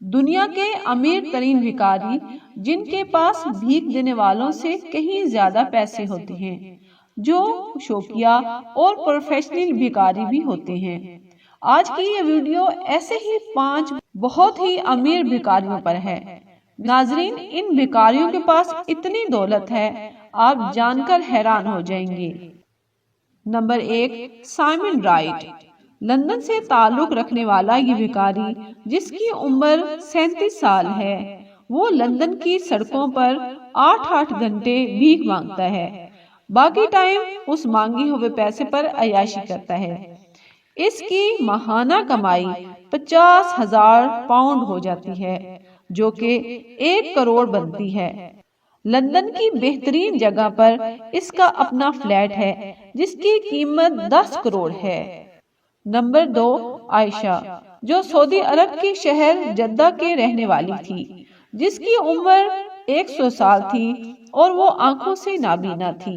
دنیا کے امیر ترین بھکاری جن کے پاس بھیک دینے والوں سے کہیں زیادہ پیسے ہوتے ہیں، جو شوقیہ اور پروفیشنل بھکاری بھی ہوتے ہیں۔ آج کی یہ ویڈیو ایسے ہی 5 بہت ہی امیر بھکاریوں پر ہے۔ ناظرین، ان بھکاریوں کے پاس اتنی دولت ہے، آپ جان کر حیران ہو جائیں گے۔ Number 1، Simon right. لندن سے تعلق رکھنے والا یہ بھکاری، جس کی عمر 37 سال ہے، وہ لندن کی سڑکوں پر 8 گھنٹے بھیک مانگتا ہے۔ باقی ٹائم اس مانگی ہوئے پیسے پر عیاشی کرتا ہے۔ اس کی ماہانہ کمائی 50,000 پاؤنڈ ہو جاتی ہے، جو کہ 1 کروڑ بنتی ہے۔ لندن کی بہترین جگہ پر اس کا اپنا فلیٹ ہے، جس کی قیمت 10 کروڑ ہے۔ نمبر 2، عائشہ، جو سعودی عرب کے شہر جدہ کے رہنے والی تھی، جس کی عمر 100 سال تھی اور وہ آنکھوں سے نابینا تھی۔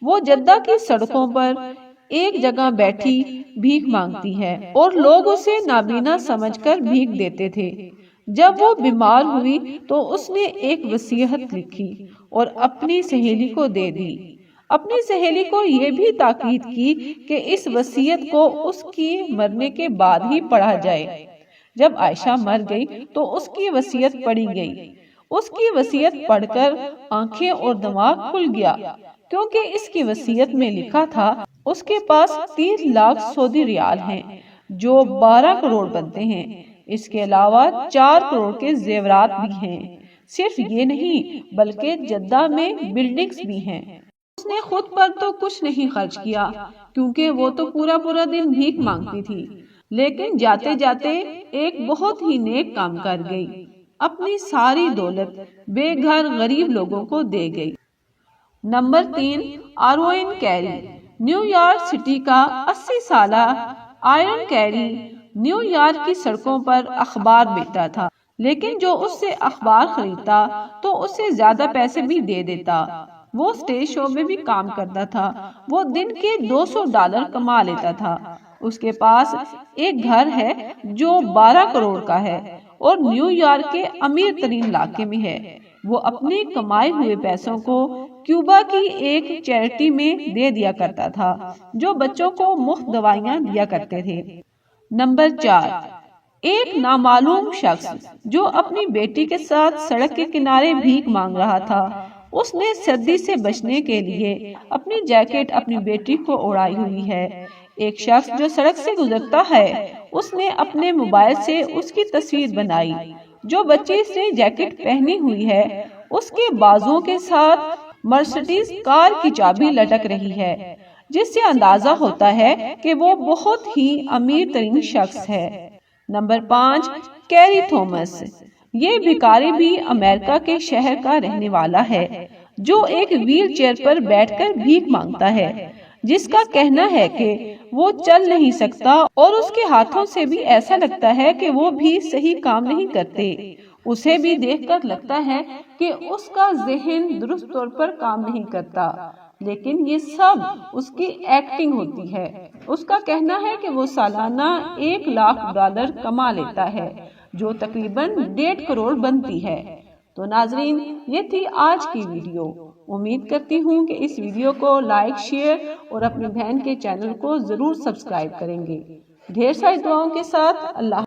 وہ جدہ کی سڑکوں پر ایک جگہ بیٹھی بھیک مانگتی ہے اور لوگ اسے نابینا سمجھ کر بھیک دیتے تھے۔ جب وہ بیمار ہوئی تو اس نے ایک وصیت لکھی اور اپنی سہیلی کو دے دی۔ اپنی سہیلی کو یہ بھی تاکید کی کہ اس وصیت کو اس کی مرنے کے بعد ہی پڑھا جائے۔ جب عائشہ مر گئی تو اس کی وصیت پڑھی گئی۔ اس کی وصیت پڑھ کر آنکھیں اور دماغ کھل گیا، کیونکہ اس کی وصیت میں لکھا تھا اس کے پاس 30 لاکھ سعودی ریال ہیں، جو 12 کروڑ بنتے ہیں۔ اس کے علاوہ 4 کروڑ کے زیورات بھی ہیں۔ صرف یہ نہیں بلکہ جدہ میں بلڈنگز بھی ہیں۔ اس نے خود پر تو کچھ نہیں خرچ کیا، کیونکہ وہ تو پورا دن بھیک مانگتی تھی، لیکن جاتے جاتے ایک بہت ہی نیک کام کر گئی۔ اپنی ساری دولت بے گھر غریب لوگوں کو دے گئی۔ Number 3، Irwin Carey. New York City کا 80 سالہ آئرن کیری نیو یارک کی سڑکوں پر اخبار بیچتا تھا، لیکن جو اس سے اخبار خریدتا تو اس سے زیادہ پیسے بھی دے دیتا۔ وہ اسٹیج شو میں بھی کام کرتا تھا۔ وہ دن کے $200 کما لیتا تھا۔ اس کے پاس ایک گھر ہے جو 12 کروڑ کا ہے اور نیو یارک کے امیر ترین علاقے میں ہے۔ وہ اپنے کمائے ہوئے پیسوں کو کیوبا کی ایک چیریٹی میں دے دیا کرتا تھا، جو بچوں کو مفت دوائیاں دیا کرتے تھے۔ نمبر 4، ایک نامعلوم شخص جو اپنی بیٹی کے ساتھ سڑک کے کنارے بھیک مانگ رہا تھا۔ اس نے سردی سے بچنے کے لیے اپنی جیکٹ اپنی بیٹی کو اڑائی ہوئی ہے۔ ایک شخص جو سڑک سے گزرتا ہے، اس نے اپنے موبائل سے اس کی تصویر بنائی۔ جو بچی اس نے جیکٹ پہنی ہوئی ہے، اس کے بازوؤں کے ساتھ مرسڈیز کار کی چابی لٹک رہی ہے، جس سے اندازہ ہوتا ہے کہ وہ بہت ہی امیر ترین شخص ہے۔ Number 5، carry Thomas. یہ بھکاری بھی امریکہ کے شہر کا رہنے والا ہے، جو ایک ویل چیئر پر بیٹھ کر بھیک مانگتا ہے، جس کا کہنا ہے کہ وہ چل نہیں سکتا اور اس کے ہاتھوں سے بھی ایسا لگتا ہے کہ وہ بھی صحیح کام نہیں کرتے۔ اسے بھی دیکھ کر لگتا ہے کہ اس کا ذہن درست طور پر کام نہیں کرتا، لیکن یہ سب اس کی ایکٹنگ ہوتی ہے۔ اس کا کہنا ہے کہ وہ سالانہ $1 لاکھ کما لیتا ہے، جو تقریباً 1.5 کروڑ بنتی ہے۔ تو ناظرین، یہ تھی آج کی ویڈیو۔ امید کرتی ہوں کہ اس ویڈیو کو لائک، شیئر اور اپنی بہن کے چینل کو ضرور سبسکرائب کریں گے۔ ڈھیر ساری دعاؤں کے ساتھ اللہ